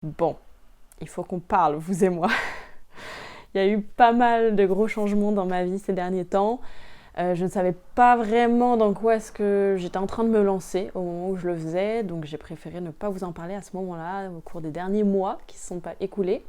Bon, il faut qu'on parle, vous et moi. Il y a eu pas mal de gros changements dans ma vie ces derniers temps. Je ne savais pas vraiment dans quoi est-ce que j'étais en train de me lancer au moment où je le faisais, donc j'ai préféré ne pas vous en parler à ce moment-là, au cours des derniers mois qui ne se sont pas écoulés.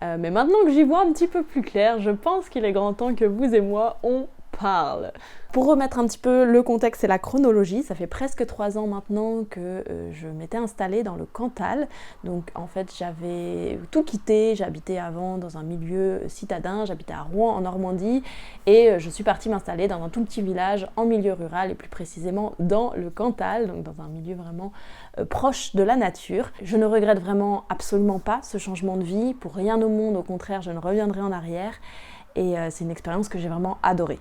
Mais maintenant que j'y vois un petit peu plus clair, je pense qu'il est grand temps que vous et moi, on parle. Pour remettre un petit peu le contexte et la chronologie, ça fait presque 3 ans maintenant que je m'étais installée dans le Cantal. Donc en fait j'avais tout quitté, j'habitais avant dans un milieu citadin, j'habitais à Rouen en Normandie et je suis partie m'installer dans un tout petit village en milieu rural et plus précisément dans le Cantal, donc dans un milieu vraiment proche de la nature. Je ne regrette vraiment absolument pas ce changement de vie, pour rien au monde, au contraire je ne reviendrai en arrière et c'est une expérience que j'ai vraiment adorée.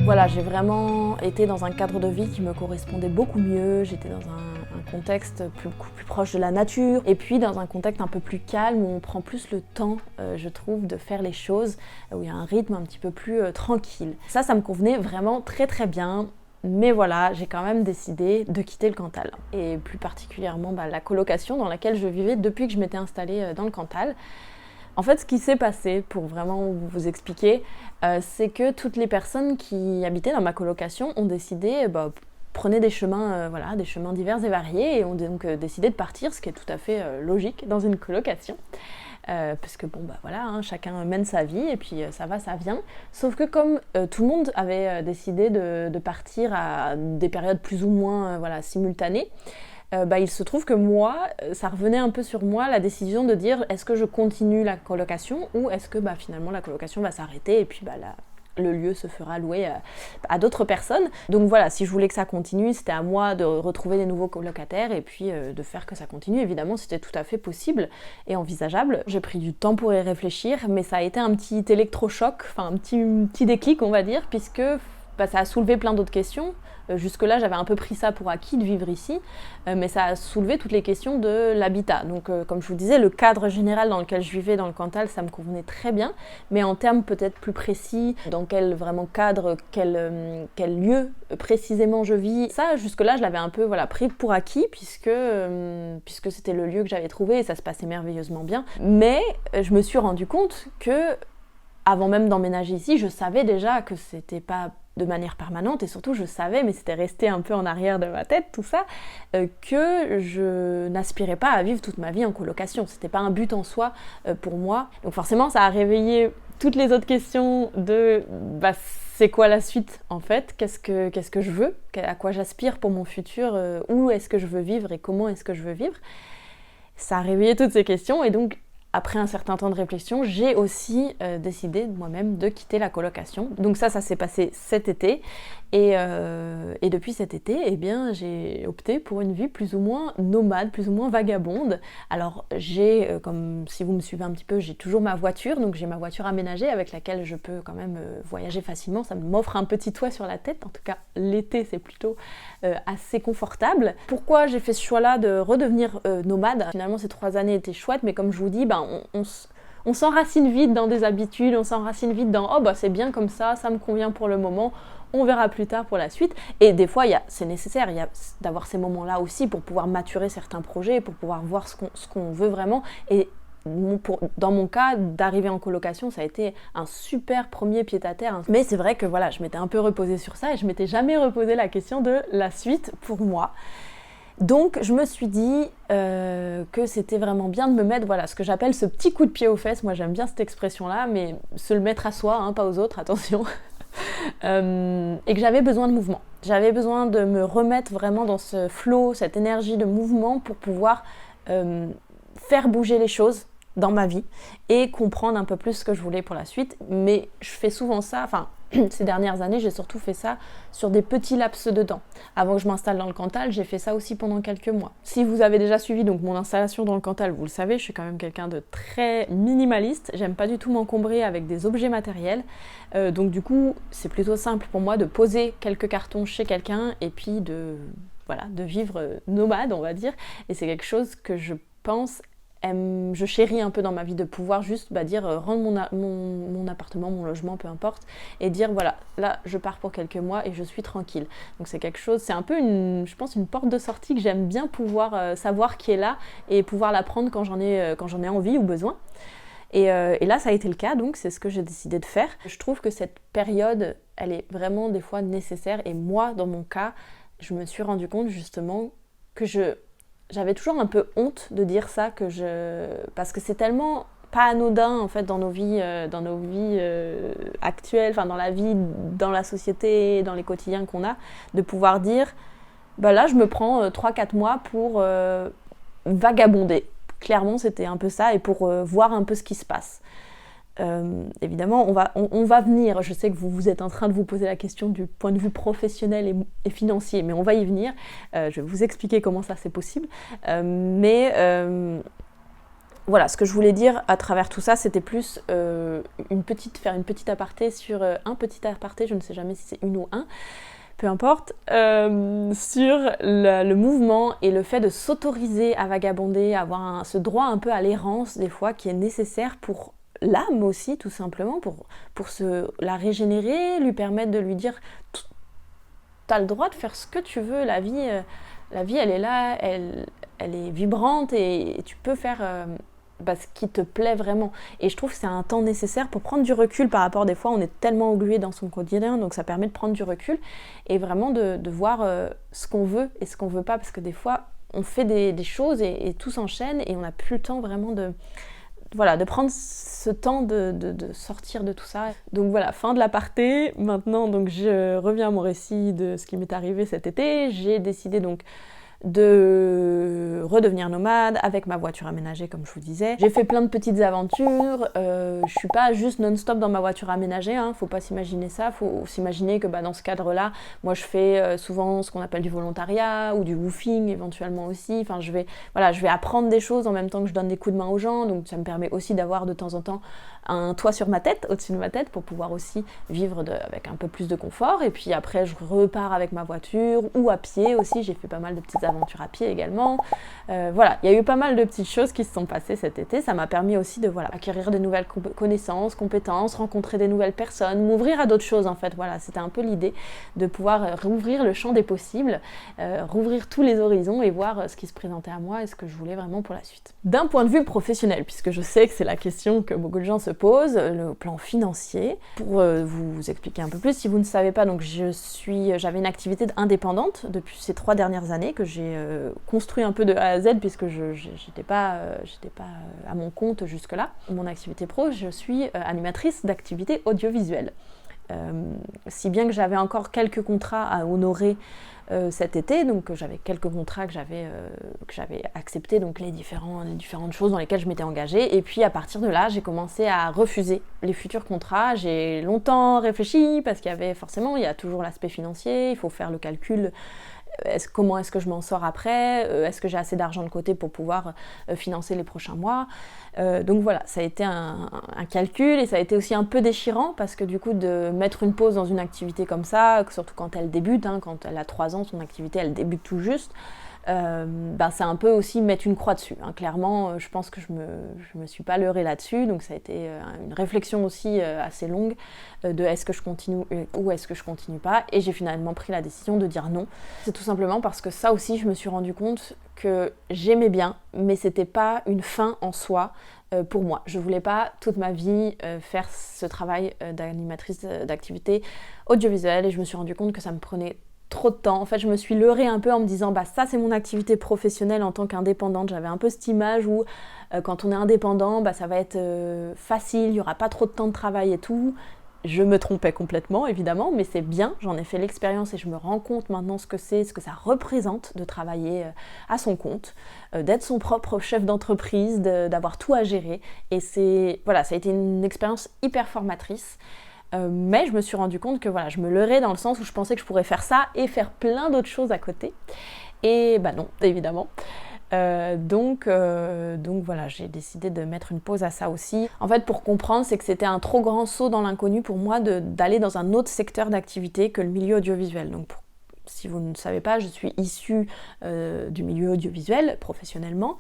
Voilà, j'ai vraiment été dans un cadre de vie qui me correspondait beaucoup mieux, j'étais dans un contexte beaucoup plus proche de la nature, et puis dans un contexte un peu plus calme où on prend plus le temps, je trouve, de faire les choses, où il y a un rythme un petit peu plus tranquille. Ça me convenait vraiment très très bien. Mais voilà, j'ai quand même décidé de quitter le Cantal. Et plus particulièrement la colocation dans laquelle je vivais depuis que je m'étais installée dans le Cantal. En fait, ce qui s'est passé, pour vraiment vous expliquer, c'est que toutes les personnes qui habitaient dans ma colocation ont décidé, prenaient des chemins, des chemins divers et variés, et ont donc décidé de partir, ce qui est tout à fait logique dans une colocation. Parce que chacun mène sa vie et puis ça va, ça vient. Sauf que comme tout le monde avait décidé de partir à des périodes plus ou moins simultanées, il se trouve que moi, ça revenait un peu sur moi la décision de dire est-ce que je continue la colocation ou est-ce que finalement la colocation va s'arrêter et puis le lieu se fera louer à d'autres personnes. Donc voilà, si je voulais que ça continue, c'était à moi de retrouver des nouveaux colocataires et puis de faire que ça continue. Évidemment, c'était tout à fait possible et envisageable. J'ai pris du temps pour y réfléchir, mais ça a été un petit électrochoc, un petit déclic, on va dire, puisque ça a soulevé plein d'autres questions. Jusque-là, j'avais un peu pris ça pour acquis de vivre ici, mais ça a soulevé toutes les questions de l'habitat. Donc, comme je vous disais, le cadre général dans lequel je vivais dans le Cantal, ça me convenait très bien, mais en termes peut-être plus précis, dans quel vraiment cadre, quel lieu précisément je vis, ça, jusque-là, je l'avais un peu pris pour acquis, puisque c'était le lieu que j'avais trouvé et ça se passait merveilleusement bien. Mais je me suis rendu compte que, avant même d'emménager ici, je savais déjà que c'était pas de manière permanente et surtout je savais, mais c'était resté un peu en arrière de ma tête tout ça, que je n'aspirais pas à vivre toute ma vie en colocation. C'était pas un but en soi pour moi. Donc forcément ça a réveillé toutes les autres questions de c'est quoi la suite en fait, qu'est-ce que je veux, à quoi j'aspire pour mon futur, où est-ce que je veux vivre et comment est-ce que je veux vivre. Ça a réveillé toutes ces questions et donc après un certain temps de réflexion, j'ai aussi décidé moi-même de quitter la colocation. Donc ça s'est passé cet été. Et depuis cet été, j'ai opté pour une vie plus ou moins nomade, plus ou moins vagabonde. Alors j'ai, comme si vous me suivez un petit peu, j'ai toujours ma voiture. Donc j'ai ma voiture aménagée avec laquelle je peux quand même voyager facilement. Ça m'offre un petit toit sur la tête. En tout cas, l'été, c'est plutôt assez confortable. Pourquoi j'ai fait ce choix-là de redevenir nomade ? Finalement, ces 3 années étaient chouettes, mais comme je vous dis, on s'enracine vite dans des habitudes, on s'enracine vite dans c'est bien comme ça me convient pour le moment, on verra plus tard pour la suite. Et des fois, c'est nécessaire d'avoir ces moments-là aussi pour pouvoir maturer certains projets, pour pouvoir voir ce qu'on veut vraiment. Et dans mon cas, d'arriver en colocation, ça a été un super premier pied-à-terre. Mais c'est vrai que je m'étais un peu reposée sur ça et je m'étais jamais reposé la question de la suite pour moi. Donc je me suis dit que c'était vraiment bien de me mettre ce que j'appelle ce petit coup de pied aux fesses. Moi j'aime bien cette expression-là, mais se le mettre à soi, pas aux autres, attention. Et que j'avais besoin de mouvement. J'avais besoin de me remettre vraiment dans ce flow, cette énergie de mouvement pour pouvoir faire bouger les choses dans ma vie et comprendre un peu plus ce que je voulais pour la suite. Mais je fais souvent ça, Ces dernières années, j'ai surtout fait ça sur des petits laps de temps. Avant que je m'installe dans le Cantal, j'ai fait ça aussi pendant quelques mois. Si vous avez déjà suivi donc mon installation dans le Cantal, vous le savez, je suis quand même quelqu'un de très minimaliste. J'aime pas du tout m'encombrer avec des objets matériels. Donc du coup, c'est plutôt simple pour moi de poser quelques cartons chez quelqu'un et puis de vivre nomade, on va dire. Et c'est quelque chose que je pense je chéris un peu dans ma vie, de pouvoir juste dire rendre mon appartement, mon logement, peu importe, et dire voilà, là je pars pour quelques mois et je suis tranquille. Donc c'est quelque chose, c'est un peu je pense une porte de sortie que j'aime bien pouvoir savoir qui est là et pouvoir la prendre quand j'en ai envie ou besoin. Et là ça a été le cas, donc c'est ce que j'ai décidé de faire. Je trouve que cette période, elle est vraiment des fois nécessaire, et moi dans mon cas, je me suis rendu compte justement que j'avais toujours un peu honte de dire ça, parce que c'est tellement pas anodin en fait dans nos vies actuelles, enfin dans la vie, dans la société, dans les quotidiens qu'on a, de pouvoir dire là je me prends 3-4 mois pour vagabonder. Clairement c'était un peu ça, et pour voir un peu ce qui se passe. Évidemment, on va venir. Je sais que vous êtes en train de vous poser la question du point de vue professionnel et financier, mais on va y venir. Je vais vous expliquer comment ça c'est possible. Voilà, ce que je voulais dire à travers tout ça, c'était plus faire une petite aparté sur un petit aparté, je ne sais jamais si c'est une ou un, peu importe, sur le mouvement et le fait de s'autoriser à vagabonder, avoir ce droit un peu à l'errance des fois qui est nécessaire pour l'âme aussi, tout simplement, pour la régénérer, lui permettre de lui dire t'as le droit de faire ce que tu veux, la vie elle est là, elle est vibrante, et tu peux faire ce qui te plaît vraiment. Et je trouve que c'est un temps nécessaire pour prendre du recul par rapport, des fois on est tellement englué dans son quotidien, donc ça permet de prendre du recul et vraiment de voir ce qu'on veut et ce qu'on veut pas, parce que des fois on fait des choses et tout s'enchaîne et on n'a plus le temps vraiment de prendre ce temps de sortir de tout ça. Donc voilà, fin de l'aparté. Maintenant, donc, je reviens à mon récit de ce qui m'est arrivé cet été. J'ai décidé donc de redevenir nomade avec ma voiture aménagée, comme je vous disais. J'ai fait plein de petites aventures. Je suis pas juste non-stop dans ma voiture aménagée, hein. Faut pas s'imaginer ça. Faut s'imaginer que dans ce cadre-là, moi je fais souvent ce qu'on appelle du volontariat ou du woofing éventuellement aussi. Enfin, je vais apprendre des choses en même temps que je donne des coups de main aux gens. Donc ça me permet aussi d'avoir de temps en temps un toit sur ma tête, au-dessus de ma tête, pour pouvoir aussi vivre avec un peu plus de confort. Et puis après, je repars avec ma voiture ou à pied aussi. J'ai fait pas mal de petites aventures à pied également. Il y a eu pas mal de petites choses qui se sont passées cet été. Ça m'a permis aussi de acquérir de nouvelles connaissances, compétences, rencontrer des nouvelles personnes, m'ouvrir à d'autres choses en fait. Voilà, c'était un peu l'idée de pouvoir rouvrir le champ des possibles, rouvrir tous les horizons et voir ce qui se présentait à moi et ce que je voulais vraiment pour la suite. D'un point de vue professionnel, puisque je sais que c'est la question que beaucoup de gens se posent, le plan financier. Pour vous expliquer un peu plus, si vous ne savez pas, donc j'avais une activité indépendante depuis ces 3 dernières années que j'ai construit un peu de A à Z, puisque j'étais pas à mon compte jusque-là. Mon activité pro, je suis animatrice d'activités audiovisuelles. Si bien que j'avais encore quelques contrats à honorer cet été, donc j'avais quelques contrats que j'avais acceptés, donc les différentes choses dans lesquelles je m'étais engagée, et puis à partir de là j'ai commencé à refuser les futurs contrats. J'ai longtemps réfléchi parce il y a toujours l'aspect financier, il faut faire le calcul. Comment est-ce que je m'en sors après, est-ce que j'ai assez d'argent de côté pour pouvoir financer les prochains mois. Donc voilà, ça a été un calcul, et ça a été aussi un peu déchirant, parce que du coup de mettre une pause dans une activité comme ça, surtout quand elle débute, quand elle a 3 ans, son activité elle débute tout juste, c'est un peu aussi mettre une croix dessus, Clairement, je pense que je me suis pas leurrée là-dessus, donc ça a été une réflexion aussi assez longue de est-ce que je continue ou est-ce que je continue pas, et j'ai finalement pris la décision de dire non. C'est tout simplement parce que ça aussi je me suis rendu compte que j'aimais bien, mais c'était pas une fin en soi pour moi. Je voulais pas toute ma vie faire ce travail d'animatrice d'activité audiovisuelle, et je me suis rendu compte que ça me prenait trop de temps. En fait, je me suis leurrée un peu en me disant ça c'est mon activité professionnelle en tant qu'indépendante. J'avais un peu cette image où quand on est indépendant, ça va être facile, il n'y aura pas trop de temps de travail et tout. Je me trompais complètement, évidemment, mais c'est bien, j'en ai fait l'expérience et je me rends compte maintenant ce que ça représente de travailler à son compte, d'être son propre chef d'entreprise, d'avoir tout à gérer. Et ça a été une expérience hyper formatrice. mais je me suis rendu compte que voilà, je me leurrais dans le sens où je pensais que je pourrais faire ça et faire plein d'autres choses à côté. Et bah non, évidemment. Donc voilà, j'ai décidé de mettre une pause à ça aussi. En fait, pour comprendre, c'est que c'était un trop grand saut dans l'inconnu pour moi d'aller dans un autre secteur d'activité que le milieu audiovisuel. Donc si vous ne savez pas, je suis issue du milieu audiovisuel professionnellement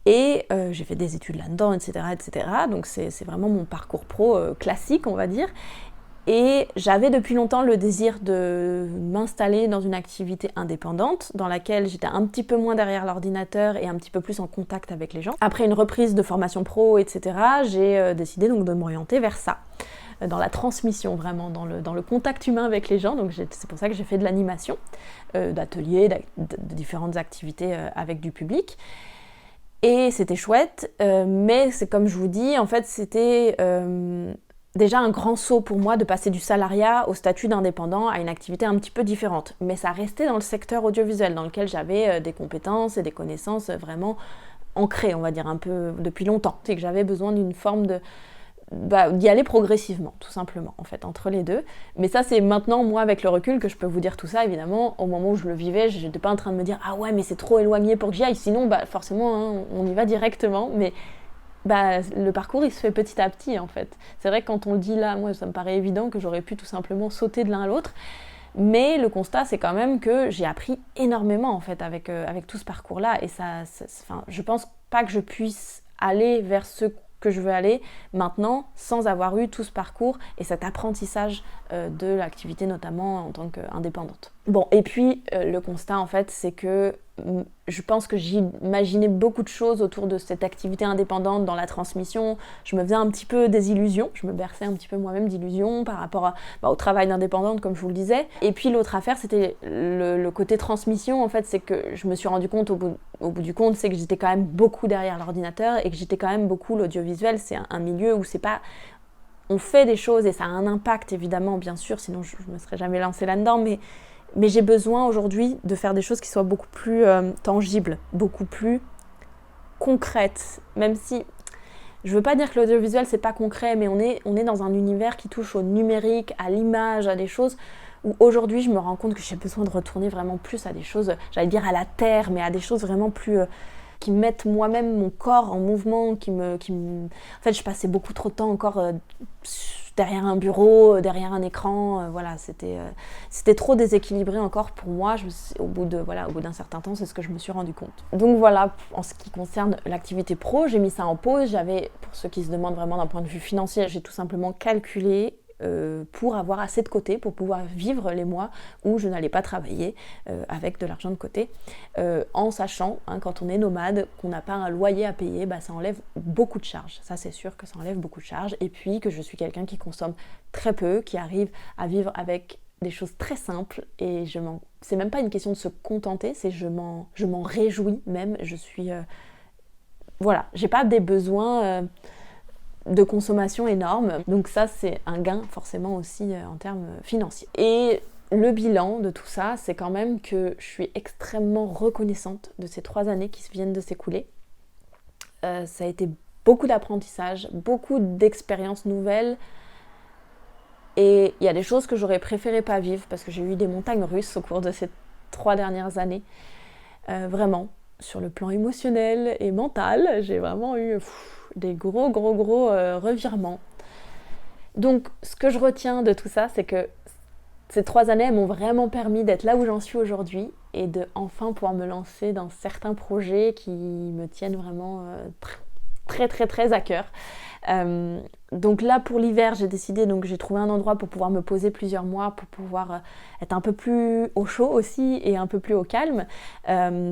et j'ai fait des études là-dedans, etc. etc. Donc c'est vraiment mon parcours pro classique, on va dire. Et j'avais depuis longtemps le désir de m'installer dans une activité indépendante dans laquelle j'étais un petit peu moins derrière l'ordinateur et un petit peu plus en contact avec les gens. Après une reprise de formation pro, etc., j'ai décidé donc de m'orienter vers ça, dans la transmission vraiment, dans le contact humain avec les gens. Donc c'est pour ça que j'ai fait de l'animation, d'ateliers, de différentes activités avec du public. Et c'était chouette, mais c'est comme je vous dis, en fait c'était... déjà un grand saut pour moi de passer du salariat au statut d'indépendant à une activité un petit peu différente. Mais ça restait dans le secteur audiovisuel, dans lequel j'avais des compétences et des connaissances vraiment ancrées, on va dire, un peu depuis longtemps. C'est que j'avais besoin d'une forme d'y aller progressivement, tout simplement, en fait, entre les deux. Mais ça, c'est maintenant, moi, avec le recul, que je peux vous dire tout ça, évidemment. Au moment où je le vivais, je n'étais pas en train de me dire « Ah ouais, mais c'est trop éloigné pour que j'y aille, sinon, forcément, hein, on y va directement. » Mais le parcours il se fait petit à petit en fait. C'est vrai que quand on le dit là, moi ça me paraît évident que j'aurais pu tout simplement sauter de l'un à l'autre, mais le constat c'est quand même que j'ai appris énormément en fait avec tout ce parcours là et je pense pas que je puisse aller vers ce que je veux aller maintenant sans avoir eu tout ce parcours et cet apprentissage de l'activité notamment en tant qu'indépendante. Bon, et puis le constat en fait c'est que je pense que j'imaginais beaucoup de choses autour de cette activité indépendante dans la transmission. Je me faisais un petit peu des illusions, je me berçais un petit peu moi-même d'illusions par rapport au travail d'indépendante comme je vous le disais. Et puis l'autre affaire c'était le côté transmission en fait, c'est que je me suis rendu compte au bout du compte, c'est que j'étais quand même beaucoup derrière l'ordinateur et que j'étais quand même beaucoup l'audiovisuel, c'est un milieu où c'est pas... On fait des choses et ça a un impact évidemment bien sûr, sinon je me serais jamais lancée là-dedans, mais j'ai besoin aujourd'hui de faire des choses qui soient beaucoup plus tangibles, beaucoup plus concrètes. Même si, je veux pas dire que l'audiovisuel c'est pas concret, mais on est dans un univers qui touche au numérique, à l'image, à des choses où aujourd'hui je me rends compte que j'ai besoin de retourner vraiment plus à des choses, j'allais dire à la terre, mais à des choses vraiment plus... qui mettent moi-même mon corps en mouvement, En fait, je passais beaucoup trop de temps encore derrière un bureau, derrière un écran, voilà, c'était trop déséquilibré encore pour moi. Au bout d'un certain temps, c'est ce que je me suis rendu compte. Donc voilà, en ce qui concerne l'activité pro, j'ai mis ça en pause. Pour ceux qui se demandent vraiment d'un point de vue financier, j'ai tout simplement calculé pour avoir assez de côté, pour pouvoir vivre les mois où je n'allais pas travailler avec de l'argent de côté, en sachant, quand on est nomade, qu'on n'a pas un loyer à payer, ça enlève beaucoup de charges. Ça c'est sûr que ça enlève beaucoup de charges. Et puis que je suis quelqu'un qui consomme très peu, qui arrive à vivre avec des choses très simples et c'est même pas une question de se contenter, c'est je m'en réjouis même. Je suis... voilà, j'ai pas des besoins... de consommation énorme. Donc ça, c'est un gain forcément aussi en termes financiers. Et le bilan de tout ça, c'est quand même que je suis extrêmement reconnaissante de ces 3 années qui viennent de s'écouler. Ça a été beaucoup d'apprentissage, beaucoup d'expériences nouvelles. Et il y a des choses que j'aurais préféré pas vivre parce que j'ai eu des montagnes russes au cours de ces 3 dernières années. Vraiment, sur le plan émotionnel et mental, j'ai vraiment eu... des gros revirements. Donc ce que je retiens de tout ça, c'est que ces 3 années elles m'ont vraiment permis d'être là où j'en suis aujourd'hui et de enfin pouvoir me lancer dans certains projets qui me tiennent vraiment très à cœur. Donc là pour l'hiver j'ai trouvé un endroit pour pouvoir me poser plusieurs mois, pour pouvoir être un peu plus au chaud aussi et un peu plus au calme,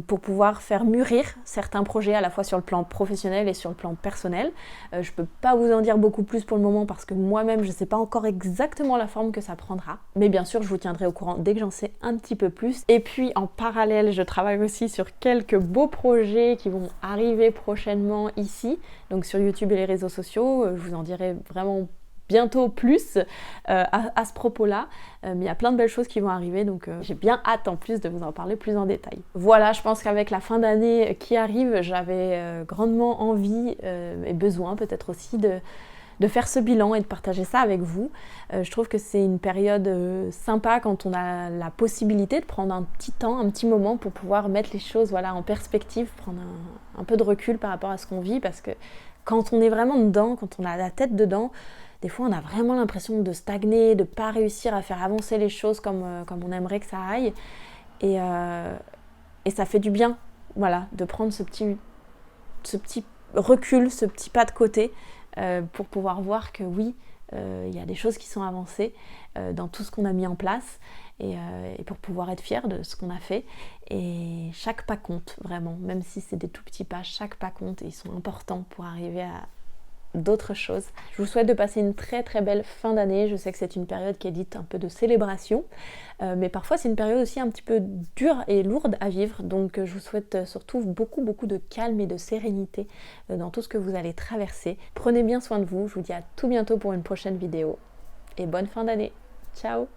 pour pouvoir faire mûrir certains projets à la fois sur le plan professionnel et sur le plan personnel. Je peux pas vous en dire beaucoup plus pour le moment parce que moi-même je sais pas encore exactement la forme que ça prendra, mais bien sûr je vous tiendrai au courant dès que j'en sais un petit peu plus. Et puis en parallèle je travaille aussi sur quelques beaux projets qui vont arriver prochainement ici, donc sur YouTube et les réseaux sociaux. Je vous en dirai vraiment bientôt plus à ce propos-là, mais il y a plein de belles choses qui vont arriver, donc j'ai bien hâte en plus de vous en parler plus en détail. Voilà, je pense qu'avec la fin d'année qui arrive, j'avais grandement envie et besoin peut-être aussi de faire ce bilan et de partager ça avec vous. Je trouve que c'est une période sympa quand on a la possibilité de prendre un petit temps, un petit moment pour pouvoir mettre les choses en perspective, prendre un peu de recul par rapport à ce qu'on vit, parce que quand on est vraiment dedans, quand on a la tête dedans, des fois on a vraiment l'impression de stagner, de ne pas réussir à faire avancer les choses comme on aimerait que ça aille. Et ça fait du bien, de prendre ce petit recul, ce petit pas de côté pour pouvoir voir que oui, il y a des choses qui sont avancées dans tout ce qu'on a mis en place et pour pouvoir être fier de ce qu'on a fait. Et chaque pas compte vraiment, même si c'est des tout petits pas, chaque pas compte et ils sont importants pour arriver à d'autres choses. Je vous souhaite de passer une très très belle fin d'année. Je sais que c'est une période qui est dite un peu de célébration, mais parfois c'est une période aussi un petit peu dure et lourde à vivre, donc je vous souhaite surtout beaucoup de calme et de sérénité dans tout ce que vous allez traverser. Prenez bien soin de vous, je vous dis à tout bientôt pour une prochaine vidéo et bonne fin d'année. Ciao!